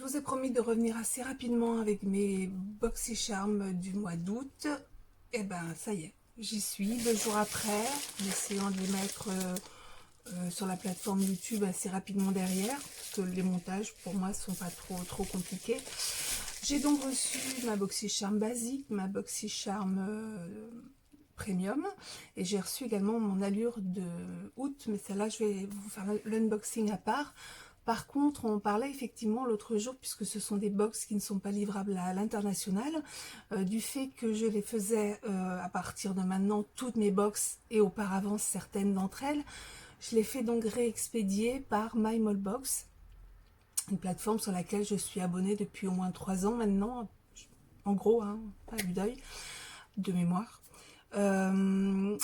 vous ai promis de revenir assez rapidement avec mes BoxyCharm du mois d'août. Et ben ça y est, j'y suis 2 jours après, en essayant de les mettre sur la plateforme YouTube assez rapidement derrière, parce que les montages pour moi sont pas trop compliqués. J'ai donc reçu ma BoxyCharm basique, ma BoxyCharm premium, et j'ai reçu également mon allure de août, mais celle-là je vais vous faire l'unboxing à part. Par contre, on parlait effectivement l'autre jour, puisque ce sont des box qui ne sont pas livrables à l'international, du fait que je les faisais à partir de maintenant, toutes mes box, et auparavant certaines d'entre elles, je les fais donc réexpédier par MyMallBox, une plateforme sur laquelle je suis abonnée depuis au moins 3 ans maintenant, en gros, hein, pas à vue d'œil, de mémoire.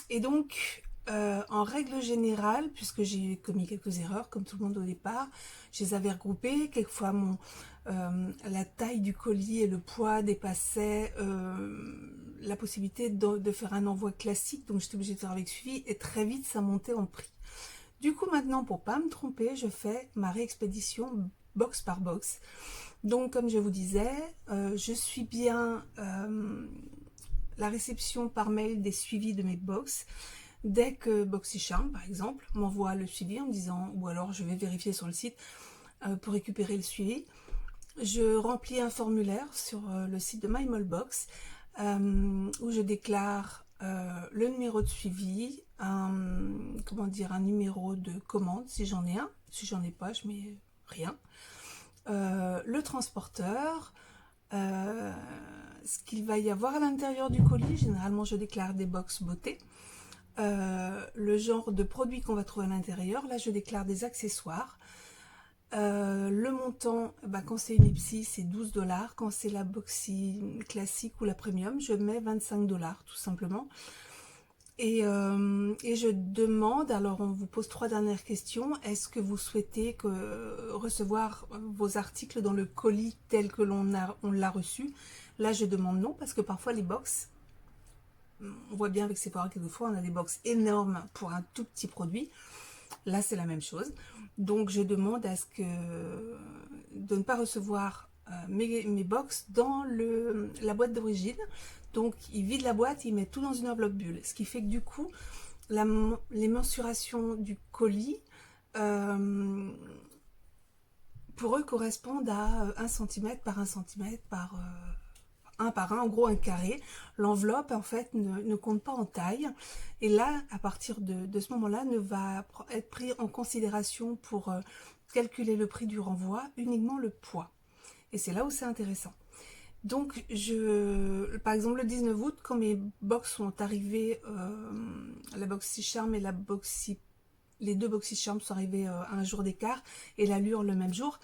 Et donc, en règle générale, puisque j'ai commis quelques erreurs, comme tout le monde au départ, je les avais regroupées. Quelquefois, la taille du colis et le poids dépassaient la possibilité de faire un envoi classique, donc j'étais obligée de faire avec suivi, et très vite, ça montait en prix. Du coup, maintenant, pour pas me tromper, je fais ma réexpédition box par box. Donc, comme je vous disais, je suis bien la réception par mail des suivis de mes box. Dès que BoxyCharm, par exemple, m'envoie le suivi en me disant, ou alors je vais vérifier sur le site pour récupérer le suivi, je remplis un formulaire sur le site de MyMallBox où je déclare le numéro de suivi, un numéro de commande si j'en ai un. Si j'en ai pas, je mets rien. Le transporteur, ce qu'il va y avoir à l'intérieur du colis. Généralement, je déclare des box beauté. Le genre de produit qu'on va trouver à l'intérieur. Là, je déclare des accessoires. Le montant, quand c'est une Ipsy, c'est 12 $. Quand c'est la Boxy classique ou la premium, je mets 25 $ tout simplement. Et je demande, alors on vous pose 3 dernières questions. Est-ce que vous souhaitez recevoir vos articles dans le colis tel que on l'a reçu? Là, je demande non, parce que parfois les box, on voit bien avec Sephora quelquefois, on a des box énormes pour un tout petit produit. Là, c'est la même chose. Donc, je demande de ne pas recevoir mes box dans la boîte d'origine. Donc, il vide la boîte, il met tout dans une enveloppe bulle. Ce qui fait que du coup, les mensurations du colis, pour eux, correspondent à 1 cm par 1 cm par 1 par 1, en gros un carré. L'enveloppe en fait ne compte pas en taille, et là à partir de ce moment là ne va être pris en considération pour calculer le prix du renvoi uniquement le poids, et c'est là où c'est intéressant. Donc par exemple le 19 août, quand mes box sont arrivées, la BoxyCharm et les deux BoxyCharm sont arrivés à un jour d'écart, et l'allure le même jour.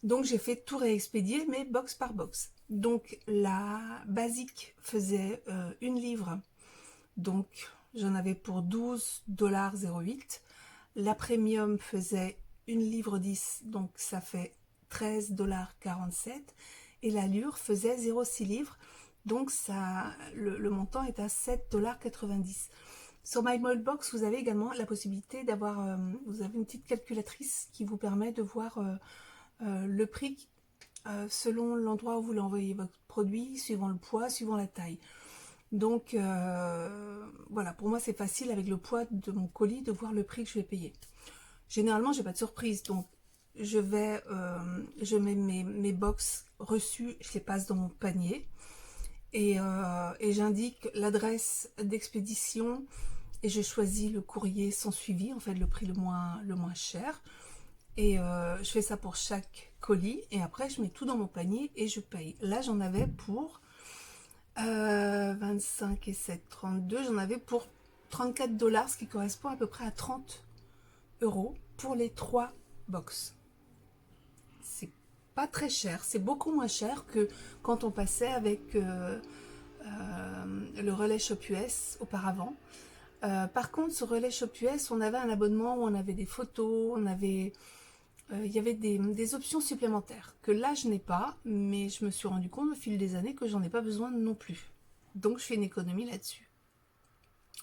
Donc j'ai fait tout réexpédier, mais box par box. Donc la basique faisait 1 livre, donc j'en avais pour 12,08 $. La premium faisait 1 livre 10, donc ça fait 13,47 $. Et l'allure faisait 0,6 livres, donc le montant est à 7,90 $. Sur MyMallBox, vous avez également la possibilité d'avoir, vous avez une petite calculatrice qui vous permet de voir le prix selon l'endroit où vous voulez envoyer votre produit, suivant le poids, suivant la taille. Donc voilà, pour moi c'est facile avec le poids de mon colis de voir le prix que je vais payer. Généralement j'ai pas de surprise, donc je mets mes box reçues, je les passe dans mon panier, et j'indique l'adresse d'expédition, et je choisis le courrier sans suivi, en fait le prix le moins cher. Et je fais ça pour chaque colis, et après je mets tout dans mon panier et je paye. Là j'en avais pour 25 et 7, 32, j'en avais pour 34 $, ce qui correspond à peu près à 30 € pour les 3 box. C'est pas très cher, c'est beaucoup moins cher que quand on passait avec le relais Shop US auparavant. Par contre, sur relais Shop US, on avait un abonnement où on avait des photos, il y avait des options supplémentaires que là je n'ai pas, mais je me suis rendu compte au fil des années que j'en ai pas besoin non plus. Donc je fais une économie là-dessus.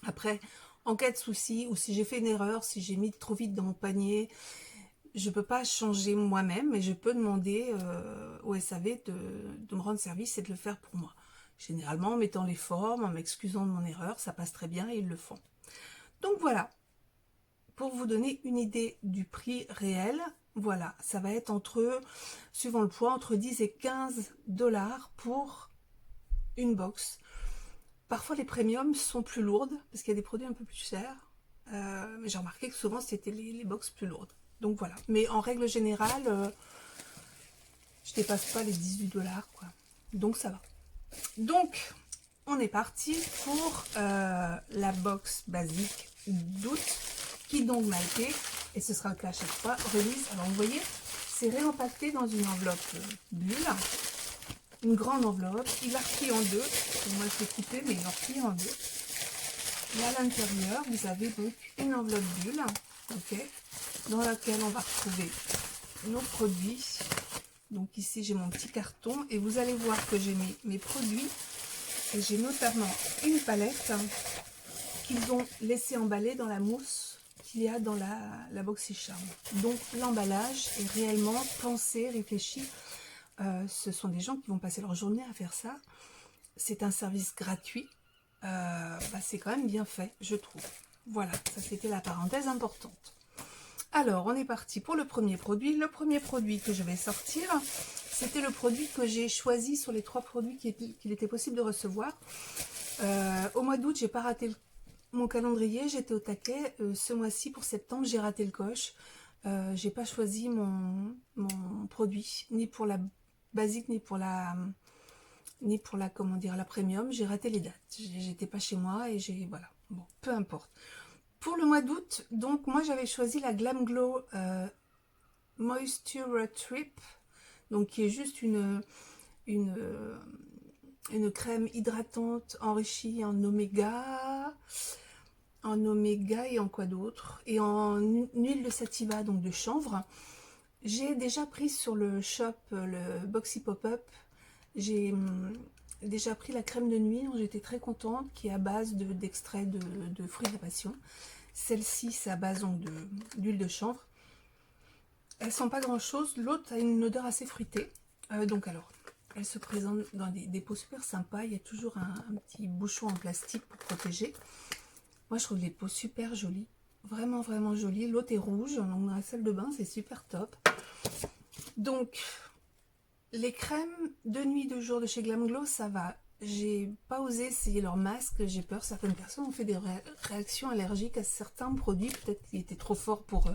Après, en cas de souci, ou si j'ai fait une erreur, si j'ai mis trop vite dans mon panier, je peux pas changer moi-même, mais je peux demander au SAV de me rendre service et de le faire pour moi. Généralement, en mettant les formes, en m'excusant de mon erreur, ça passe très bien et ils le font. Donc voilà, pour vous donner une idée du prix réel, voilà, ça va être suivant le poids, entre 10 et 15 dollars pour une box. Parfois les premiums sont plus lourdes, parce qu'il y a des produits un peu plus chers, mais j'ai remarqué que souvent c'était les box plus lourdes. Donc voilà, mais en règle générale, je dépasse pas les 18 dollars, quoi. Donc ça va. Donc, on est parti pour la box basique d'août, qui donc m'a été, et ce sera le cas à chaque fois, remise. Alors vous voyez, c'est réempaqueté dans une enveloppe bulle, une grande enveloppe. Il a repris en deux. Moi je l'ai coupé, mais il a repris en deux. Et à l'intérieur, vous avez donc une enveloppe bulle, ok, dans laquelle on va retrouver nos produits. Donc ici j'ai mon petit carton et vous allez voir que j'ai mis mes produits. Et j'ai notamment une palette qu'ils ont laissé emballer dans la mousse qu'il y a dans la BoxyCharm. Donc l'emballage est réellement pensé, réfléchi. Ce sont des gens qui vont passer leur journée à faire ça. C'est un service gratuit. C'est quand même bien fait, je trouve. Voilà, ça c'était la parenthèse importante. Alors, on est parti pour le premier produit. Le premier produit que je vais sortir, c'était le produit que j'ai choisi sur les 3 produits qu'il était possible de recevoir. Au mois d'août, j'ai pas raté mon calendrier, j'étais au taquet. Ce mois-ci, pour septembre, j'ai raté le coche. J'ai pas choisi mon produit, ni pour la basique, ni pour la comment dire, la premium. J'ai raté les dates. J'étais pas chez moi et voilà. Bon, peu importe. Pour le mois d'août, donc moi j'avais choisi la Glam Glow Moisture Trip, donc qui est juste une crème hydratante enrichie en oméga et en quoi d'autre, et en huile de sativa, donc de chanvre. J'ai déjà pris sur le shop, le Boxy Pop-Up, j'ai déjà pris la crème de nuit dont j'étais très contente, qui est à base d'extrait de fruits de la passion. Celle-ci, c'est à base d'huile de chanvre. Elles sont pas grand chose. L'autre a une odeur assez fruitée. Donc alors, elle se présente dans des pots super sympas. Il y a toujours un petit bouchon en plastique pour protéger. Moi, je trouve les pots super jolis. Vraiment, vraiment jolis. L'autre est rouge. Donc dans la salle de bain, c'est super top. Donc, les crèmes de nuit, de jour de chez Glam Glow, ça va. J'ai pas osé essayer leur masque, j'ai peur. Certaines personnes ont fait des réactions allergiques à certains produits. Peut-être qu'ils étaient trop forts pour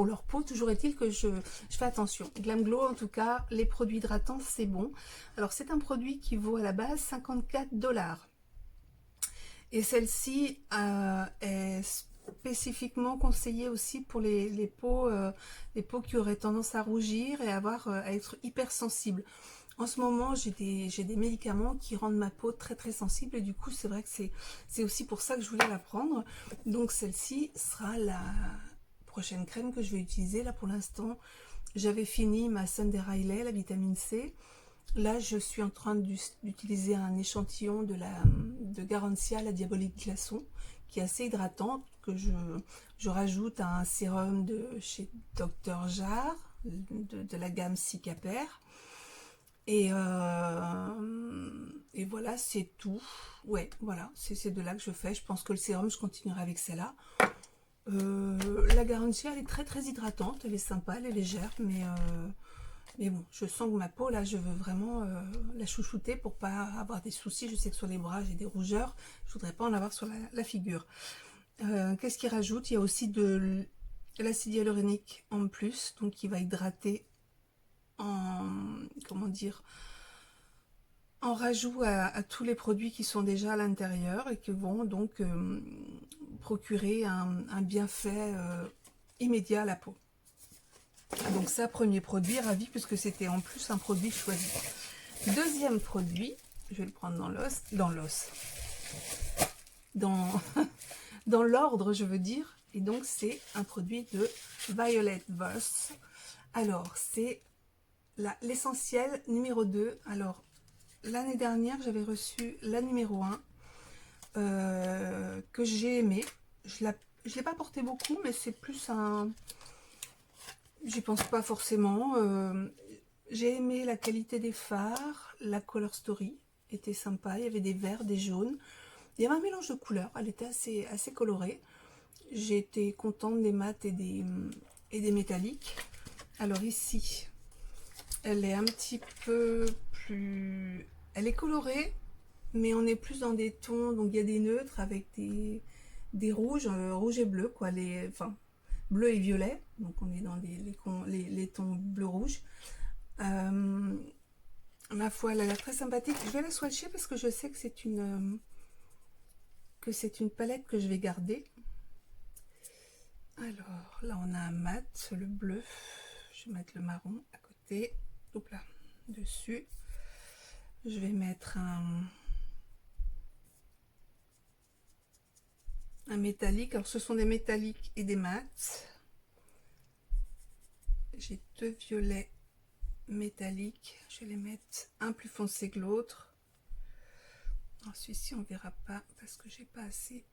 leur peau. Toujours est-il que je fais attention. Glam Glow, en tout cas, les produits hydratants, c'est bon. Alors, c'est un produit qui vaut à la base 54 dollars. Et celle-ci est spécifiquement conseillée aussi pour les peaux qui auraient tendance à rougir et à être hypersensibles. En ce moment, j'ai des médicaments qui rendent ma peau très très sensible et du coup, c'est vrai que c'est aussi pour ça que je voulais la prendre. Donc celle-ci sera la prochaine crème que je vais utiliser. Là, pour l'instant, j'avais fini ma Sunday Riley, la vitamine C. Là, je suis en train d'utiliser un échantillon de Garancia, la Diabolique Glaçon, qui est assez hydratante, que je rajoute à un sérum de chez Dr. Jart, de la gamme Cicaper. Et voilà, c'est tout. Ouais, voilà, c'est de là que je fais. Je pense que le sérum, je continuerai avec celle-là. La Garancia, elle est très très hydratante, elle est sympa, elle est légère, mais bon, je sens que ma peau, là, je veux vraiment la chouchouter pour pas avoir des soucis. Je sais que sur les bras, j'ai des rougeurs. Je voudrais pas en avoir sur la figure. Qu'est-ce qu'il rajoute? Il y a aussi de l'acide hyaluronique en plus, donc qui va hydrater comment dire, en rajout à tous les produits qui sont déjà à l'intérieur et qui vont donc procurer un bienfait immédiat à la peau. Donc ça, premier produit, ravi, puisque c'était en plus un produit choisi. Deuxième produit, je vais le prendre dans l'ordre, je veux dire. Et donc, c'est un produit de Violet Voss. Alors, c'est l'essentiel numéro 2. Alors, l'année dernière, j'avais reçu la numéro 1 que j'ai aimé. Je l'ai pas porté beaucoup, mais c'est plus j'y pense pas forcément. J'ai aimé la qualité des fards, la color story était sympa, il y avait des verts, des jaunes. Il y avait un mélange de couleurs, elle était assez colorée. J'ai été contente des mats et des métalliques. Alors ici, elle est un petit peu plus... Elle est colorée, mais on est plus dans des tons, donc il y a des neutres avec des rouges, rouge et bleu, quoi, enfin, bleu et violet, donc on est dans les tons bleu-rouge. Ma foi, elle a l'air très sympathique. Je vais la swatcher parce que je sais que c'est une palette que je vais garder. Alors, là, on a un mat, le bleu. Je vais mettre le marron à côté. Hop là, dessus. Je vais mettre un métallique. Alors, ce sont des métalliques et des mats. J'ai deux violets métalliques. Je vais les mettre un plus foncé que l'autre. Celui-ci, on verra pas parce que j'ai pas assez.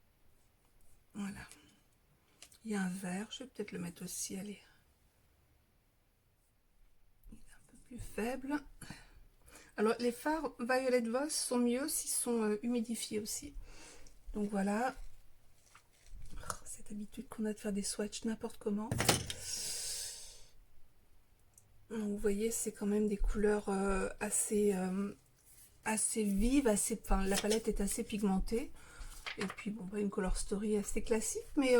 Voilà. Il y a un vert. Je vais peut-être le mettre aussi. Allez. Il est un peu plus faible. Alors, les fards Violet Voss sont mieux s'ils sont humidifiés aussi. Donc voilà. Oh, cette habitude qu'on a de faire des swatchs n'importe comment. Donc, vous voyez, c'est quand même des couleurs assez vives. Enfin, la palette est assez pigmentée. Et puis, bon, une color story assez classique. Mais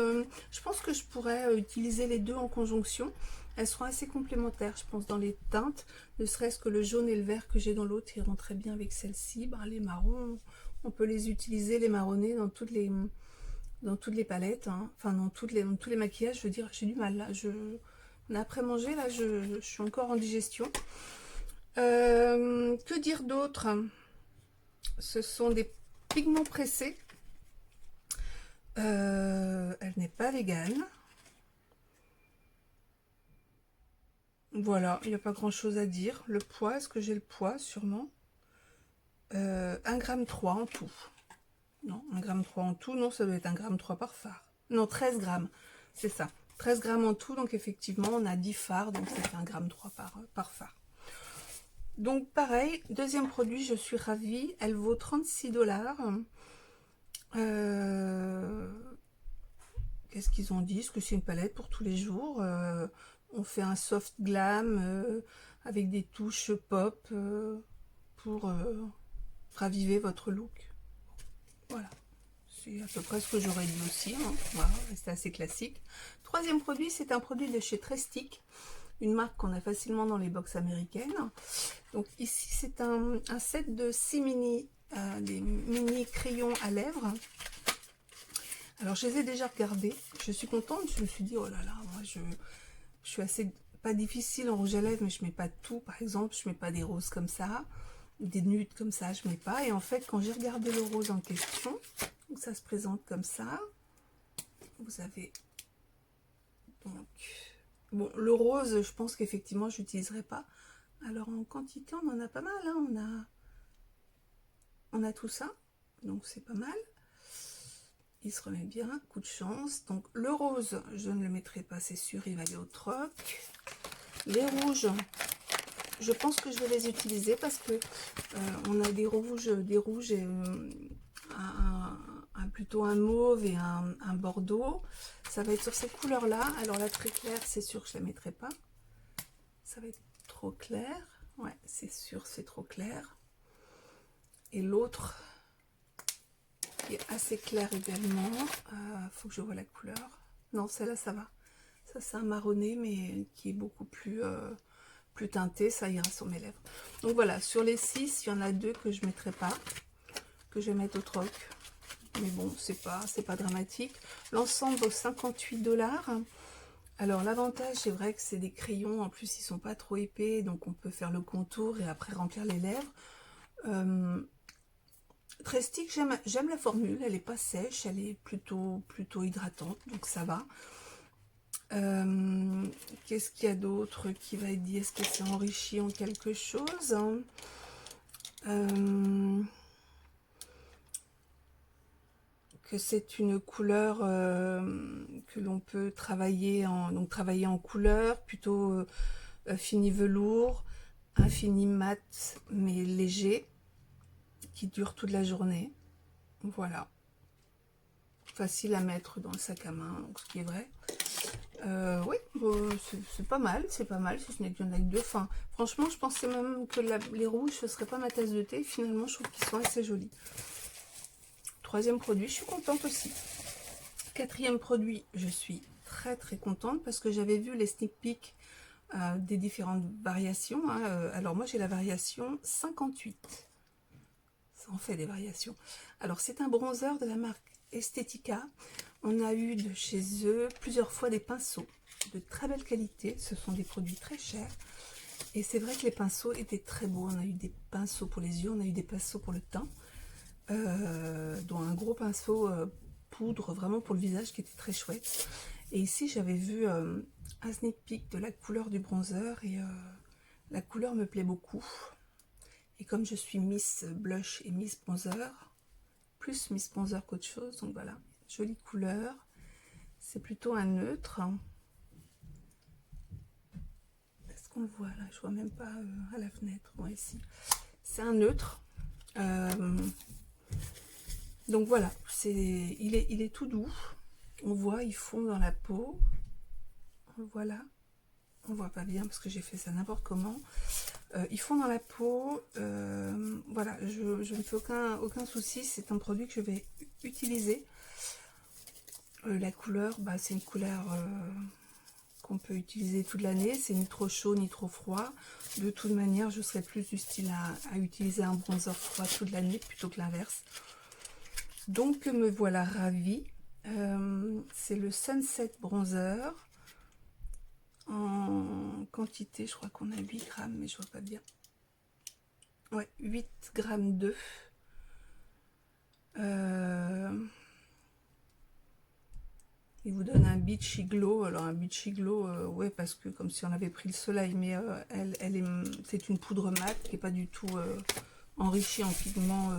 je pense que je pourrais utiliser les deux en conjonction. Elles seront assez complémentaires, je pense, dans les teintes. Ne serait-ce que le jaune et le vert que j'ai dans l'autre iront très bien avec celle-ci. Les marrons, on peut les utiliser, les marronnés, dans toutes les palettes. Hein. Enfin, dans tous les maquillages, je veux dire, j'ai du mal. Là, après manger, là, je suis encore en digestion. Que dire d'autre? Ce sont des pigments pressés. Elle n'est pas végane. Voilà, il n'y a pas grand chose à dire. Le poids, est-ce que j'ai le poids? Sûrement. 1,3 g en tout. Non, 1,3 g en tout. Non, ça doit être 1,3 g par phare. Non, 13 grammes. C'est ça. 13 grammes en tout. Donc, effectivement, on a 10 fards. Donc, ça fait 1,3 g par phare. Donc, pareil. Deuxième produit, je suis ravie. Elle vaut 36 $. Qu'est-ce qu'ils ont dit? Est-ce que c'est une palette pour tous les jours? On fait un soft glam avec des touches pop pour raviver votre look. Voilà, c'est à peu près ce que j'aurais dit aussi. Hein. Voilà, c'est assez classique. Troisième produit, c'est un produit de chez Trestic, une marque qu'on a facilement dans les box américaines. Donc ici, c'est un set de 6 des mini crayons à lèvres. Alors, je les ai déjà regardés. Je suis contente. Je me suis dit, oh là là, moi, je suis assez pas difficile en rouge à lèvres, mais je mets pas tout. Par exemple, je mets pas des roses comme ça, des nudes comme ça, je mets pas. Et en fait, quand j'ai regardé le rose en question, ça se présente comme ça. Vous avez donc bon, le rose, je pense qu'effectivement, je n'utiliserai pas. Alors en quantité, on en a pas mal. Hein. On a tout ça, donc c'est pas mal. Il se remet bien, coup de chance. Donc le rose, je ne le mettrai pas, c'est sûr, il va aller au troc. Les rouges, je pense que je vais les utiliser parce que on a des rouges et plutôt un mauve et un bordeaux. Ça va être sur ces couleurs là. Alors la très claire, c'est sûr que je la mettrai pas. Ça va être trop clair. Ouais, c'est sûr, c'est trop clair. Et l'autre qui est assez clair également. Faut que je vois la couleur. Non, celle-là, ça va. Ça, c'est un marronné, mais qui est beaucoup plus teinté. Ça ira sur mes lèvres. Donc voilà, sur les 6, il y en a 2 que je ne mettrai pas, que je vais mettre au troc. Mais bon, c'est pas dramatique. L'ensemble vaut 58 $. Alors l'avantage, c'est vrai que c'est des crayons, en plus ils sont pas trop épais, donc on peut faire le contour et après remplir les lèvres. Trestic, j'aime la formule, elle est pas sèche, elle est plutôt hydratante, donc ça va. Qu'est-ce qu'il y a d'autre qui va être dit? Est-ce que c'est enrichi en quelque chose? que c'est une couleur que l'on peut travailler en couleur, plutôt fini velours, un fini mat mais léger, qui dure toute la journée. Voilà. Facile à mettre dans le sac à main, donc ce qui est vrai. Oui, c'est pas mal, si ce n'est qu'il y en a que deux. Enfin, franchement, je pensais même que les rouges, ce serait pas ma tasse de thé. Finalement, je trouve qu'ils sont assez jolis. Troisième produit, je suis contente aussi. Quatrième produit, je suis très très contente parce que j'avais vu les sneak peeks des différentes variations. Hein. Alors moi, j'ai la variation 58. Ça en fait des variations. Alors, c'est un bronzer de la marque Estetica. On a eu de chez eux plusieurs fois des pinceaux de très belle qualité. Ce sont des produits très chers. Et c'est vrai que les pinceaux étaient très beaux. On a eu des pinceaux pour les yeux, on a eu des pinceaux pour le teint. Dont un gros pinceau poudre vraiment pour le visage qui était très chouette. Et ici, j'avais vu un sneak peek de la couleur du bronzer. Et la couleur me plaît beaucoup. Et comme je suis Miss Blush et Miss Bronzer, plus Miss Bronzer qu'autre chose, donc voilà, jolie couleur. C'est plutôt un neutre. Est-ce qu'on le voit là? Je vois même pas à la fenêtre. Bon, ici. C'est un neutre. Donc voilà, il est tout doux. On voit, il fond dans la peau. On le voit là. On voit pas bien parce que j'ai fait ça n'importe comment. Ils font dans la peau. Voilà, je ne fais aucun souci. C'est un produit que je vais utiliser. La couleur, bah, c'est une couleur qu'on peut utiliser toute l'année. C'est ni trop chaud ni trop froid. De toute manière, je serais plus du style à utiliser un bronzer froid toute l'année plutôt que l'inverse. Donc me voilà ravie. C'est le Sunset Bronzer. En quantité, je crois qu'on a 8 grammes, mais je vois pas bien. Ouais, 8 grammes d'œufs. Il vous donne un beachy glow. Alors un beachy glow, ouais, parce que comme si on avait pris le soleil, mais c'est une poudre mate qui n'est pas du tout enrichie en pigments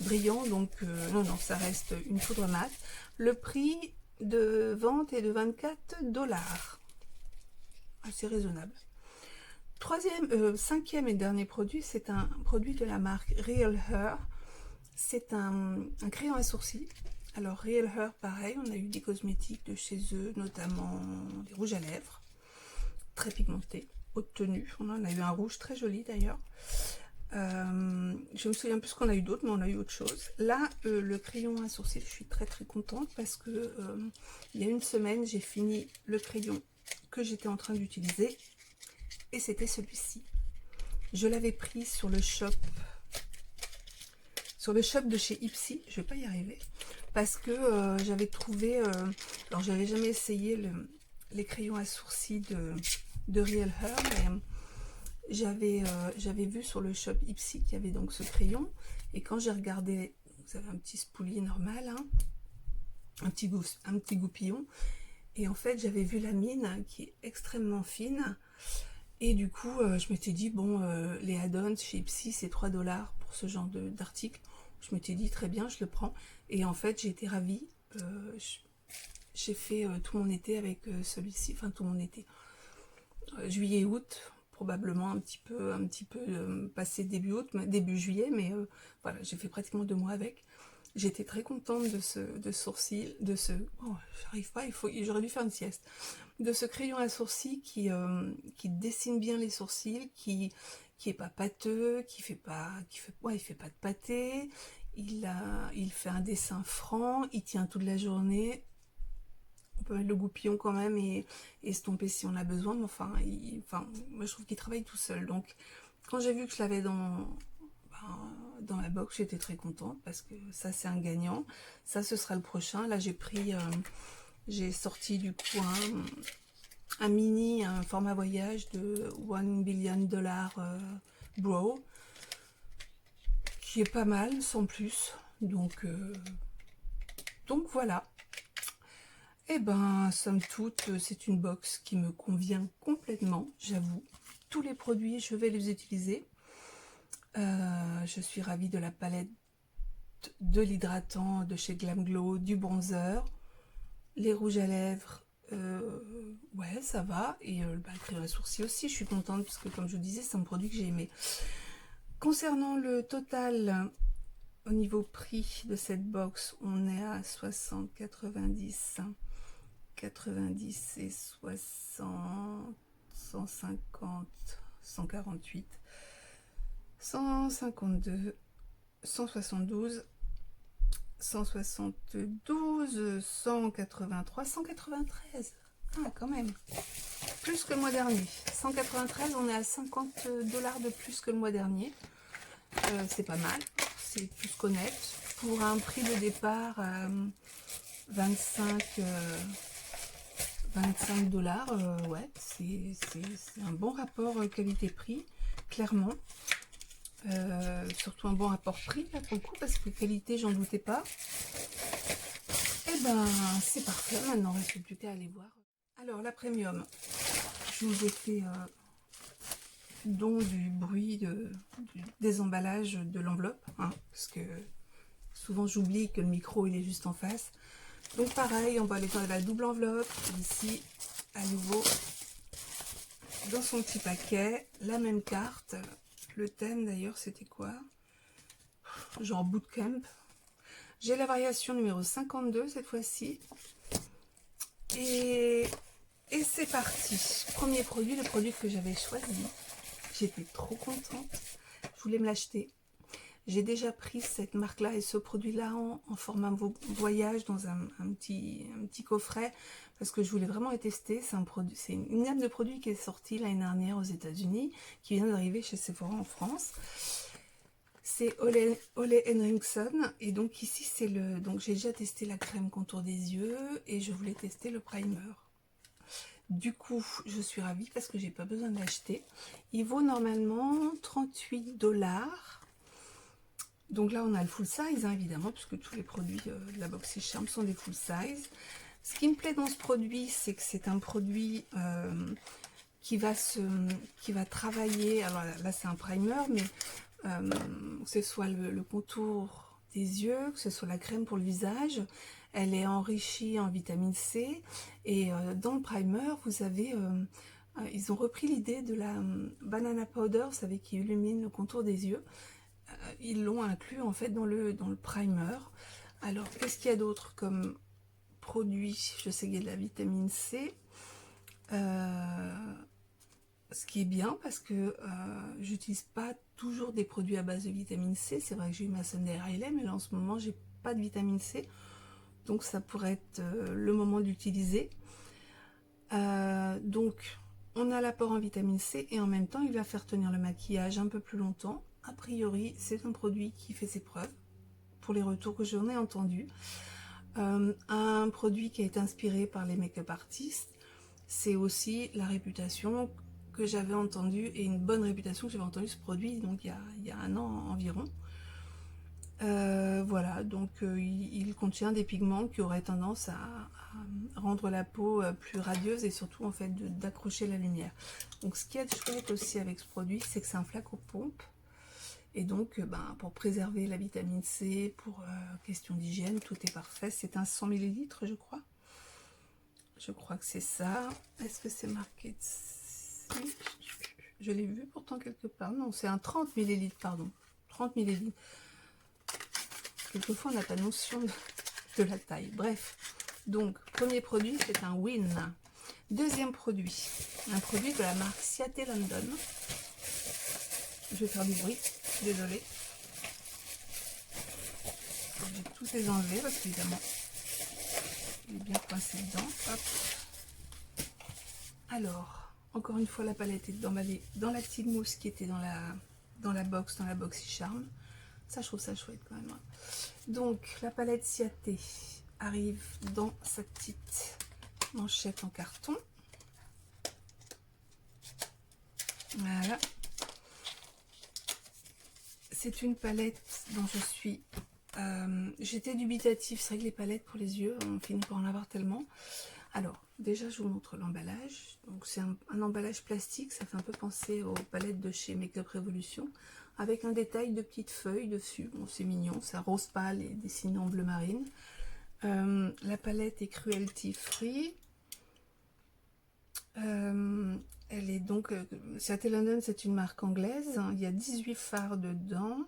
brillants. Donc non, ça reste une poudre mate. Le prix de vente est de 24$. Assez raisonnable. Cinquième et dernier produit, c'est un produit de la marque Real Hair. C'est un crayon à sourcils. Alors Real Hair, pareil, on a eu des cosmétiques de chez eux, notamment des rouges à lèvres, très pigmentés, haute tenue. On en a eu un rouge très joli d'ailleurs. Je me souviens plus qu'on a eu d'autres, mais on a eu autre chose. Là, le crayon à sourcils, je suis très très contente parce que il y a une semaine, j'ai fini le crayon que j'étais en train d'utiliser et c'était celui-ci. Je l'avais pris sur le shop de chez Ipsy. Je vais pas y arriver parce que j'avais trouvé alors j'avais jamais essayé les crayons à sourcils de Real Hair, mais j'avais vu sur le shop Ipsy qu'il y avait donc ce crayon, et quand j'ai regardé, vous avez un petit spoolie normal, hein, un petit goupillon, et en fait j'avais vu la mine qui est extrêmement fine, et du coup je m'étais dit bon, les add-ons chez Ipsy c'est 3$ pour ce genre d'article. Je m'étais dit très bien, je le prends, et en fait j'ai été ravie. J'ai fait tout mon été avec celui-ci, enfin tout mon été, juillet août, probablement un petit peu passé début juillet, mais voilà, j'ai fait pratiquement 2 mois avec. J'étais très contente de ce sourcil, oh, j'arrive pas, j'aurais dû faire une sieste, de ce crayon à sourcils qui dessine bien les sourcils, qui est pas pâteux, il fait pas de pâté, il fait un dessin franc, il tient toute la journée. On peut mettre le goupillon quand même et estomper si on a besoin, mais enfin, moi je trouve qu'il travaille tout seul. Donc quand j'ai vu que je l'avais dans ma box, j'étais très contente parce que ça c'est un gagnant. Ça ce sera le prochain. Là j'ai sorti du coup un format voyage de $1 billion Brow, qui est pas mal sans plus. Donc voilà. Eh ben, somme toute, c'est une box qui me convient complètement, j'avoue. Tous les produits, je vais les utiliser. Je suis ravie de la palette gouttes, de l'hydratant de chez Glam Glow, du bronzer, les rouges à lèvres, ouais ça va, et le crème à sourcils aussi, je suis contente parce que comme je vous disais c'est un produit que j'ai aimé. Concernant le total, au niveau prix de cette box, on est à 60, 90, 90 et 60, 150, 148, 152, 172, 172, 183, 193. Ah, quand même. Plus que le mois dernier. 193, on est à 50 $ de plus que le mois dernier. C'est pas mal. C'est plus qu'honnête. Pour un prix de départ à 25 $, ouais, c'est un bon rapport qualité-prix, clairement. Surtout un bon rapport prix là pour le coup, parce que qualité j'en doutais pas. Et ben c'est parfait, maintenant il ne reste plus qu'à aller voir. Alors la premium, je vous ai fait don du bruit des emballages de l'enveloppe, hein, parce que souvent j'oublie que le micro il est juste en face. Donc pareil, on va aller dans la double enveloppe, ici à nouveau dans son petit paquet, la même carte. Le thème d'ailleurs c'était quoi? Genre bootcamp. J'ai la variation numéro 52 cette fois-ci. Et c'est parti. Premier produit, le produit que j'avais choisi. J'étais trop contente. Je voulais me l'acheter. J'ai déjà pris cette marque-là et ce produit-là en format voyage dans un petit coffret parce que je voulais vraiment les tester. C'est une gamme de produits qui est sortie l'année dernière aux États-Unis, qui vient d'arriver chez Sephora en France. C'est Ole Henriksen et donc ici c'est le. Donc j'ai déjà testé la crème contour des yeux et je voulais tester le primer. Du coup, je suis ravie parce que j'ai pas besoin de l'acheter. Il vaut normalement 38 $. Donc là, on a le full size, hein, évidemment, puisque tous les produits de la BoxyCharm sont des full size. Ce qui me plaît dans ce produit, c'est que c'est un produit qui va travailler. Alors là, c'est un primer, mais que ce soit le contour des yeux, que ce soit la crème pour le visage, elle est enrichie en vitamine C. Et dans le primer, vous avez... ils ont repris l'idée de la banana powder, vous savez, qui illumine le contour des yeux. Ils l'ont inclus en fait dans le primer. Alors qu'est-ce qu'il y a d'autre comme produit? Je sais qu'il y a de la vitamine C, ce qui est bien parce que j'utilise pas toujours des produits à base de vitamine C. C'est vrai que j'ai eu ma Sunday Riley, mais là en ce moment j'ai pas de vitamine C, donc ça pourrait être le moment d'utiliser. Donc on a l'apport en vitamine C et en même temps il va faire tenir le maquillage un peu plus longtemps. A priori, c'est un produit qui fait ses preuves, pour les retours que j'en ai entendus. Un produit qui a été inspiré par les make-up artistes, c'est aussi la réputation que j'avais entendue, et une bonne réputation que j'avais entendue ce produit, donc il y a 1 an environ. Voilà, donc il contient des pigments qui auraient tendance à rendre la peau plus radieuse et surtout en fait d'accrocher la lumière. Donc ce qui est chouette aussi avec ce produit, c'est que c'est un flacon pompe. Et donc, pour préserver la vitamine C, pour question d'hygiène, tout est parfait. C'est un 100 ml, je crois. Je crois que c'est ça. Est-ce que c'est marqué dessus? Je l'ai vu pourtant quelque part. Non, c'est un 30 ml, pardon. 30 ml. Quelquefois, on n'a pas notion de la taille. Bref. Donc, premier produit, c'est un Win. Deuxième produit, un produit de la marque Ciate London. Je vais faire du bruit, désolée. J'ai tous les enlevés parce qu'évidemment, il est bien coincé dedans. Hop. Alors, encore une fois, la palette est emballée dans la petite mousse qui était dans la box, dans la BoxyCharm. Ça, je trouve ça chouette quand même. Donc, la palette Ciate arrive dans sa petite manchette en carton. Voilà. C'est une palette dont je suis... j'étais dubitative, c'est vrai que les palettes pour les yeux, on finit par en avoir tellement. Alors, déjà, je vous montre l'emballage. Donc, c'est un emballage plastique. Ça fait un peu penser aux palettes de chez Make Up Revolution, avec un détail de petites feuilles dessus. Bon, c'est mignon. C'est un rose pâle et dessiné en bleu marine. La palette est cruelty free. Elle est donc... Seattle London, c'est une marque anglaise. Il y a 18 fards dedans.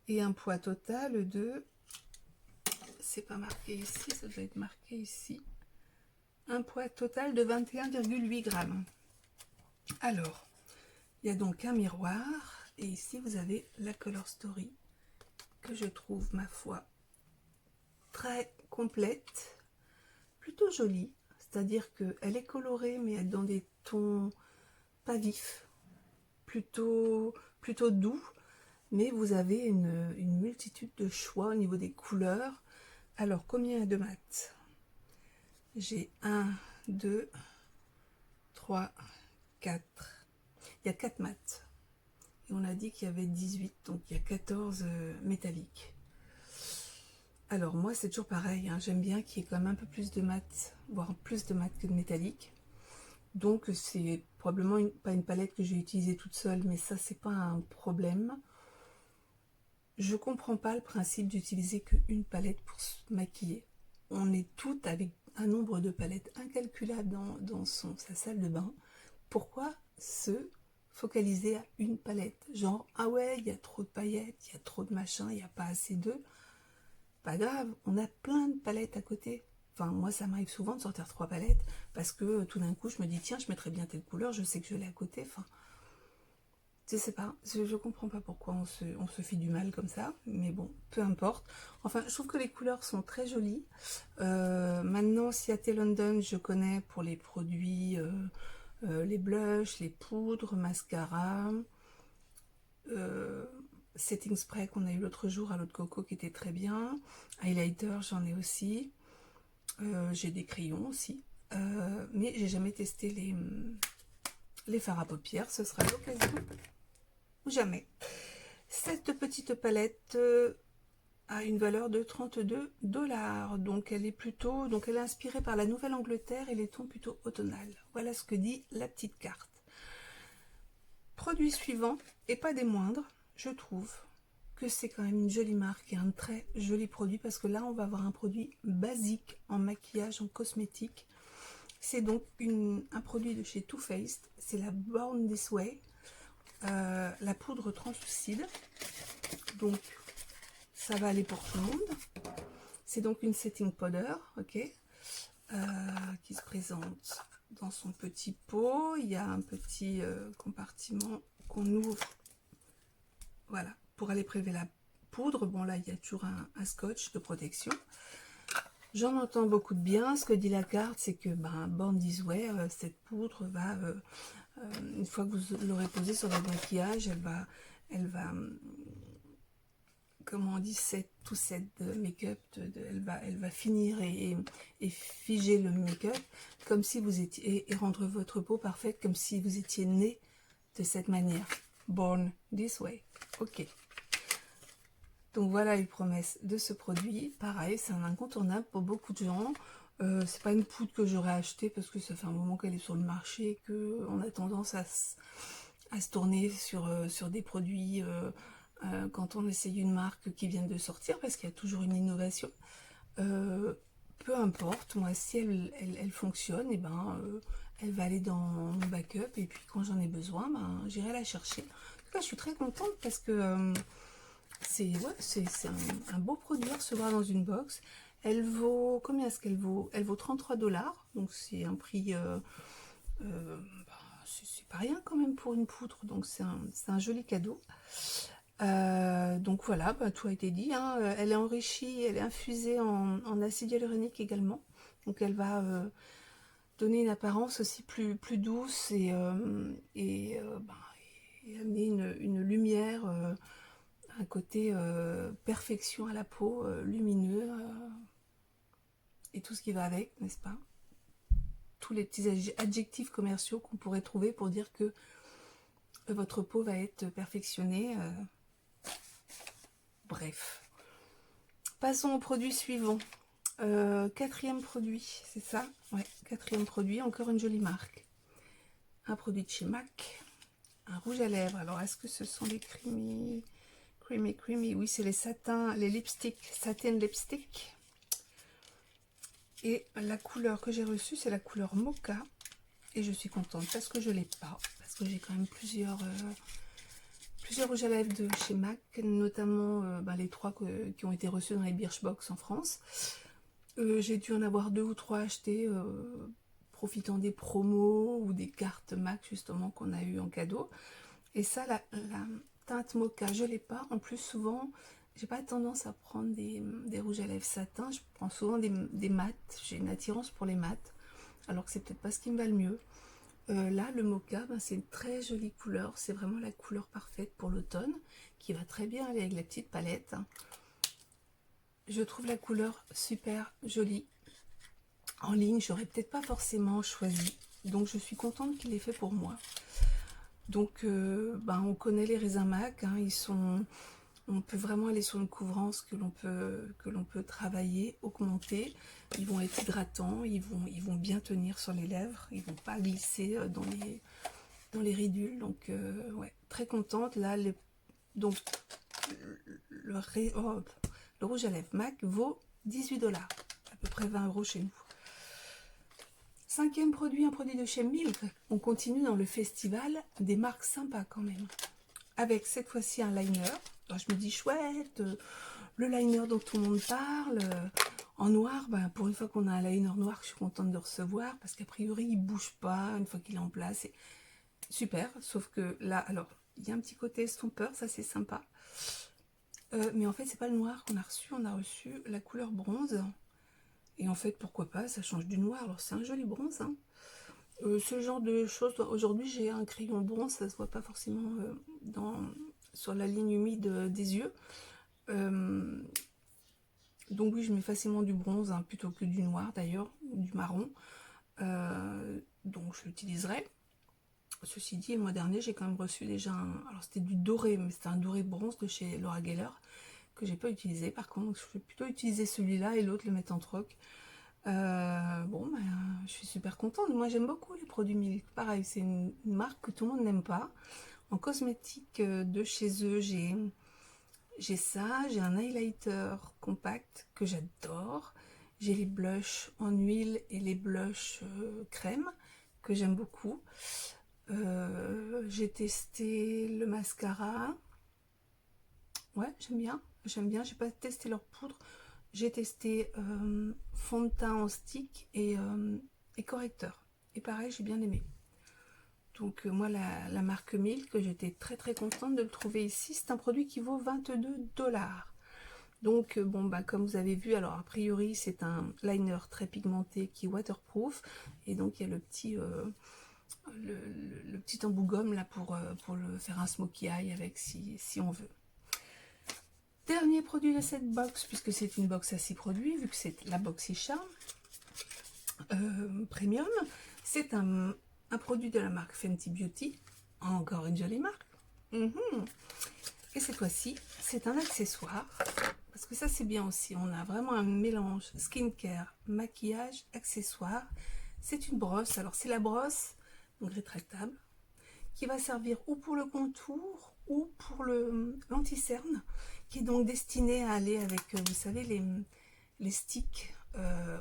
Et un poids total de... C'est pas marqué ici, ça doit être marqué ici. Un poids total de 21,8 grammes. Alors, il y a donc un miroir. Et ici, vous avez la Color Story, que je trouve, ma foi, très complète. Plutôt jolie. C'est-à-dire qu'elle est colorée, mais elle est dans des tons pas vifs. Plutôt doux. Mais vous avez une multitude de choix au niveau des couleurs. Alors, combien de mat? J'ai 1, 2, 3, 4. Il y a 4 mats. Et on a dit qu'il y avait 18, donc il y a 14 métalliques. Alors, moi, c'est toujours pareil. Hein, j'aime bien qu'il y ait quand même un peu plus de mat, voire plus de mat que de métallique. Donc, c'est probablement pas une palette que j'ai utilisée toute seule, mais ça, c'est pas un problème. Je comprends pas le principe d'utiliser qu'une palette pour se maquiller. On est toutes avec un nombre de palettes incalculable dans sa salle de bain. Pourquoi se focaliser à une palette? Genre, ah ouais, il y a trop de paillettes, il y a trop de machin, il n'y a pas assez d'eux. Pas grave, on a plein de palettes à côté. Enfin, moi, ça m'arrive souvent de sortir 3 palettes parce que tout d'un coup, je me dis, tiens, je mettrais bien telle couleur, je sais que je l'ai à côté. Enfin, je sais pas, je comprends pas pourquoi on se fait du mal comme ça, mais bon, peu importe. Enfin, je trouve que les couleurs sont très jolies. Maintenant, Seattle London, je connais pour les produits, les blushs, les poudres, mascara, setting spray qu'on a eu l'autre jour à l'eau de coco qui était très bien. Highlighter, j'en ai aussi. J'ai des crayons aussi. Mais j'ai jamais testé les fards à paupières, ce sera l'occasion. Jamais. Cette petite palette a une valeur de 32 $. Donc elle est inspirée par la Nouvelle-Angleterre et les tons plutôt automnales. Voilà ce que dit la petite carte. Produit suivant, et pas des moindres, je trouve que c'est quand même une jolie marque et un très joli produit parce que là on va avoir un produit basique en maquillage, en cosmétique. C'est donc un produit de chez Too Faced, c'est la Born This Way. La poudre translucide, donc ça va aller pour tout le monde. C'est donc une setting powder, ok, qui se présente dans son petit pot. Il y a un petit compartiment qu'on ouvre, voilà, pour aller prélever la poudre. Bon, là il y a toujours un scotch de protection. J'en entends beaucoup de bien. Ce que dit la carte, c'est que Born This Way, cette poudre va une fois que vous l'aurez posée sur votre maquillage, elle va comment on dit, tout set de make-up, elle va finir et figer le make-up comme si vous étiez, et rendre votre peau parfaite comme si vous étiez né de cette manière. Born This Way. Ok. Donc voilà les promesses de ce produit. Pareil, c'est un incontournable pour beaucoup de gens. C'est pas une poudre que j'aurais achetée parce que ça fait un moment qu'elle est sur le marché, qu'on a tendance à se tourner sur des produits quand on essaye une marque qui vient de sortir, parce qu'il y a toujours une innovation. Peu importe, moi si elle fonctionne, et elle va aller dans mon backup, et puis quand j'en ai besoin, j'irai la chercher. En tout cas, je suis très contente parce que c'est un beau produit à recevoir dans une box. Elle vaut, combien est-ce qu'elle vaut? Elle vaut 33 $, donc c'est un prix, c'est pas rien quand même pour une poudre, donc c'est un joli cadeau. Donc voilà, tout a été dit, hein. Elle est enrichie, elle est infusée en acide hyaluronique également, donc elle va donner une apparence aussi plus douce et amener une lumière, un côté perfection à la peau, lumineux, et tout ce qui va avec, n'est-ce pas? Tous les petits adjectifs commerciaux qu'on pourrait trouver pour dire que votre peau va être perfectionnée. Bref. Passons au produit suivant. Quatrième produit, c'est ça? Ouais, quatrième produit, encore une jolie marque. Un produit de chez MAC, un rouge à lèvres. Alors, est-ce que ce sont les creamy? Oui, c'est les satins, les lipsticks, satin lipstick. Et la couleur que j'ai reçue, c'est la couleur mocha. Et je suis contente parce que je ne l'ai pas. Parce que j'ai quand même plusieurs rouges à lèvres de chez MAC, notamment les 3 qui ont été reçus dans les Birchbox en France. J'ai dû en avoir 2 ou 3 achetés, profitant des promos ou des cartes MAC justement qu'on a eu en cadeau. Et ça, la teinte mocha, je l'ai pas. En plus, souvent, j'ai pas tendance à prendre des rouges à lèvres satin. Je prends souvent des mats. J'ai une attirance pour les mats, alors que c'est peut-être pas ce qui me va le mieux. Là, le mocha, c'est une très jolie couleur. C'est vraiment la couleur parfaite pour l'automne, qui va très bien aller avec la petite palette. Je trouve la couleur super jolie. En ligne, j'aurais peut-être pas forcément choisi. Donc, je suis contente qu'il ait fait pour moi. Donc, on connaît les raisins MAC. Hein, on peut vraiment aller sur une couvrance que l'on peut travailler, augmenter. Ils vont être hydratants, ils vont bien tenir sur les lèvres, ils vont pas glisser dans les ridules. Donc, ouais, très contente. Là, donc, le rouge à lèvres MAC vaut 18 $, à peu près 20 € chez nous. Cinquième produit, un produit de chez Milk. On continue dans le festival des marques sympas quand même. Avec cette fois-ci un liner. Alors je me dis chouette, le liner dont tout le monde parle. En noir, pour une fois qu'on a un liner noir, je suis contente de recevoir. Parce qu'a priori, il ne bouge pas une fois qu'il est en place. C'est super, sauf que là, alors, il y a un petit côté estompeur, ça c'est sympa. Mais en fait, c'est pas le noir qu'on a reçu. On a reçu la couleur bronze. Et en fait, pourquoi pas, ça change du noir. Alors c'est un joli bronze, hein. Ce genre de choses, aujourd'hui j'ai un crayon bronze, ça se voit pas forcément sur la ligne humide des yeux. Donc oui, je mets facilement du bronze, hein, plutôt que du noir d'ailleurs, ou du marron. Donc je l'utiliserai. Ceci dit, le mois dernier, j'ai quand même reçu déjà alors c'était du doré, mais c'était un doré bronze de chez Laura Geller, que j'ai pas utilisé. Par contre, je vais plutôt utiliser celui-là et l'autre le mettre en troc. Je suis super contente. Moi, j'aime beaucoup les produits Milk. Pareil, c'est une marque que tout le monde n'aime pas. En cosmétique de chez eux, j'ai ça. J'ai un highlighter compact que j'adore. J'ai les blushs en huile et les blushs crème que j'aime beaucoup. J'ai testé le mascara. Ouais, j'aime bien. J'aime bien. J'ai pas testé leur poudre. J'ai testé fond de teint en stick et correcteur. Et pareil, j'ai bien aimé. Donc moi, la marque Milk, j'étais très très contente de le trouver ici. C'est un produit qui vaut 22 $. Donc comme vous avez vu, alors a priori, c'est un liner très pigmenté qui est waterproof. Et donc il y a le petit embout gomme là pour le faire un smokey eye avec si on veut. Dernier produit de cette box, puisque c'est une box à 6 produits, vu que c'est la BoxyCharm Premium, c'est un produit de la marque Fenty Beauty, encore une jolie marque. Et cette fois-ci, c'est un accessoire, parce que ça c'est bien aussi, on a vraiment un mélange skincare, maquillage, accessoire. C'est une brosse, alors c'est la brosse donc rétractable, qui va servir ou pour le contour ou pour l'anti-cerne, qui est donc destiné à aller avec, vous savez, les sticks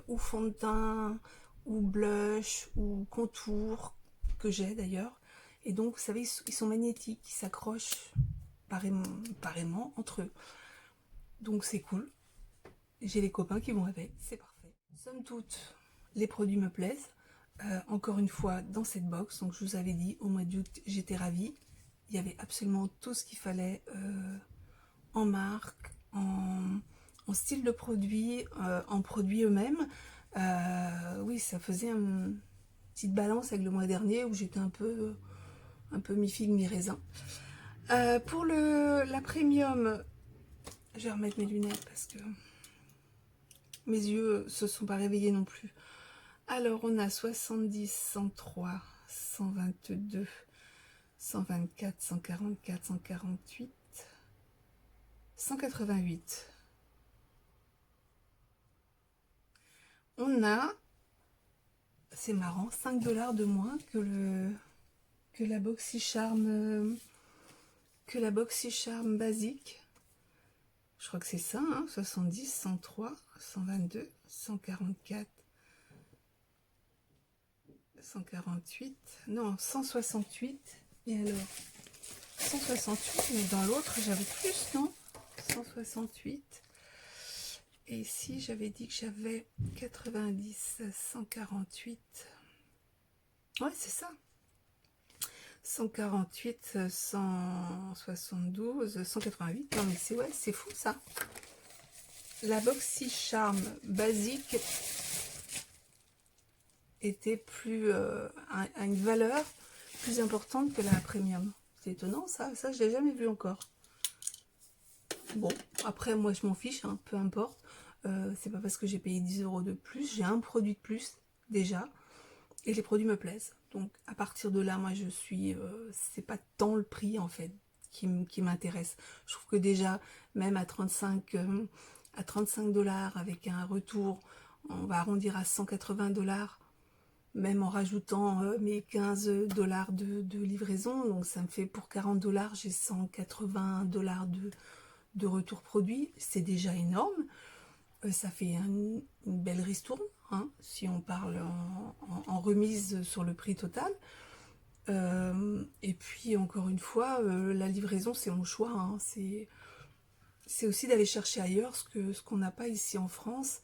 ou fond de teint ou blush ou contour que j'ai d'ailleurs. Et donc vous savez, ils sont magnétiques, ils s'accrochent pareillement entre eux. Donc c'est cool. J'ai les copains qui vont avec, c'est parfait. Somme toute, les produits me plaisent. Encore une fois, dans cette box, donc je vous avais dit, au mois d'août, j'étais ravie. Il y avait absolument tout ce qu'il fallait en marque, en style de produit, en produits eux-mêmes. Oui, ça faisait une petite balance avec le mois dernier où j'étais un peu mi-figue, mi-raisin. Pour la premium, je vais remettre mes lunettes parce que mes yeux se sont pas réveillés non plus. Alors, on a 70, 103, 122, 124, 144, 148, 188. on a, c'est marrant, 5 $ de moins que la BoxyCharm basique. Je crois que c'est ça, hein, 70, 103, 122, 144, 148, non, 168. Et alors, 168, mais dans l'autre, j'avais plus, non? 168. Et ici, j'avais dit que j'avais 90, 148. Ouais, c'est ça. 148, 172, 188. Non, mais c'est ouais, c'est fou ça. La BoxyCharm basique était plus à une valeur plus importante que la premium. C'est étonnant ça, je l'ai jamais vu encore. Bon, après moi je m'en fiche, hein, peu importe. C'est pas parce que j'ai payé 10 € de plus, j'ai un produit de plus déjà, et les produits me plaisent. Donc à partir de là, moi je suis, c'est pas tant le prix en fait qui m'intéresse. Je trouve que déjà, même à 35 $, avec un retour, on va arrondir à 180 $, même en rajoutant mes 15 $ de livraison, donc ça me fait pour 40 $, j'ai 180 $ de retour produit, c'est déjà énorme. Ça fait une belle ristourne, hein, si on parle en remise sur le prix total. Et puis encore une fois, la livraison c'est mon choix, hein, c'est aussi d'aller chercher ailleurs ce qu'on n'a pas ici en France,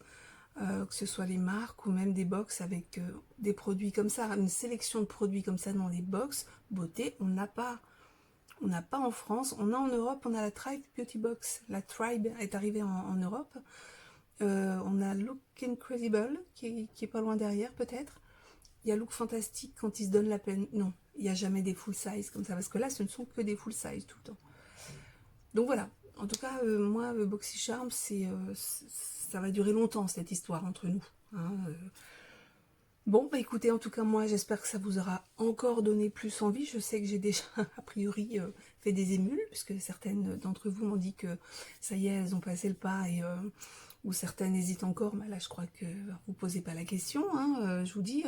que ce soit les marques ou même des box avec des produits comme ça, une sélection de produits comme ça dans les box beauté, on n'a pas en France. On a en Europe, on a la Tribe Beauty Box, la Tribe est arrivée en Europe. On a Look Incredible qui est pas loin derrière peut-être. Il y a Look Fantastic quand ils se donnent la peine. Non, il n'y a jamais des full size comme ça, parce que là ce ne sont que des full size tout le temps. Donc voilà, en tout cas moi BoxyCharm, ça va durer longtemps cette histoire entre nous, hein. Bon, bah écoutez, en tout cas, moi, j'espère que ça vous aura encore donné plus envie. Je sais que j'ai déjà, a priori, fait des émules, puisque certaines d'entre vous m'ont dit que ça y est, elles ont passé le pas, ou certaines hésitent encore. Mais là, je crois que vous posez pas la question, hein. Je vous dis,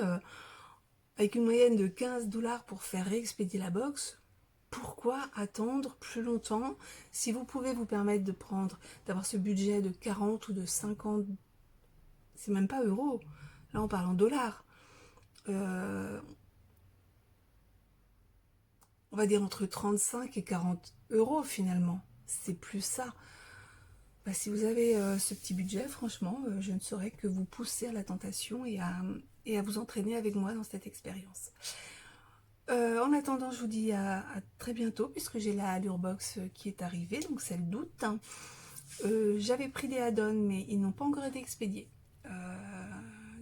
avec une moyenne de 15 $ pour faire réexpédier la box, pourquoi attendre plus longtemps? Si vous pouvez vous permettre d'avoir ce budget de 40 ou de 50, c'est même pas euros, là on parle en dollars. On va dire entre 35 et 40 € finalement, c'est plus ça. Bah, si vous avez ce petit budget, franchement, je ne saurais que vous pousser à la tentation et à vous entraîner avec moi dans cette expérience. En attendant, je vous dis à très bientôt, puisque j'ai la Allurebox qui est arrivée, donc celle d'août. J'avais pris des add-ons, mais ils n'ont pas encore été expédiés.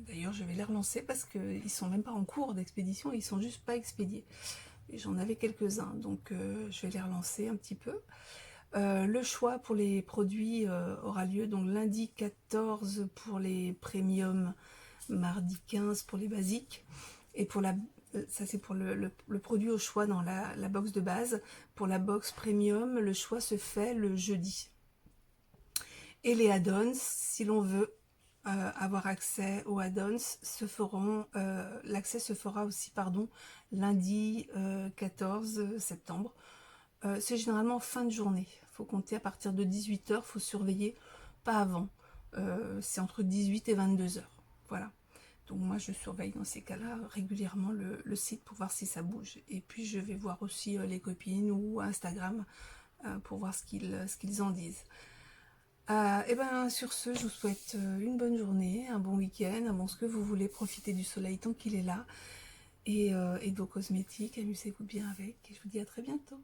D'ailleurs, je vais les relancer parce qu'ils sont même pas en cours d'expédition, ils sont juste pas expédiés. J'en avais quelques-uns, donc je vais les relancer un petit peu. Le choix pour les produits aura lieu donc lundi 14 pour les premium, mardi 15 pour les basiques. Et pour ça c'est pour le produit au choix dans la box de base. Pour la box premium, le choix se fait le jeudi. Et les add-ons, si l'on veut avoir accès aux add-ons, l'accès se fera aussi, lundi 14 septembre. C'est généralement fin de journée. Il faut compter à partir de 18 h, il faut surveiller, pas avant. C'est entre 18 et 22 h. Voilà. Donc moi je surveille dans ces cas-là régulièrement le site pour voir si ça bouge. Et puis je vais voir aussi les copines ou Instagram pour voir ce qu'ils en disent. Et ben sur ce, je vous souhaite une bonne journée, un bon week-end, un bon ce que vous voulez, profitez du soleil tant qu'il est là, et de vos cosmétiques, amusez-vous bien avec, et je vous dis à très bientôt.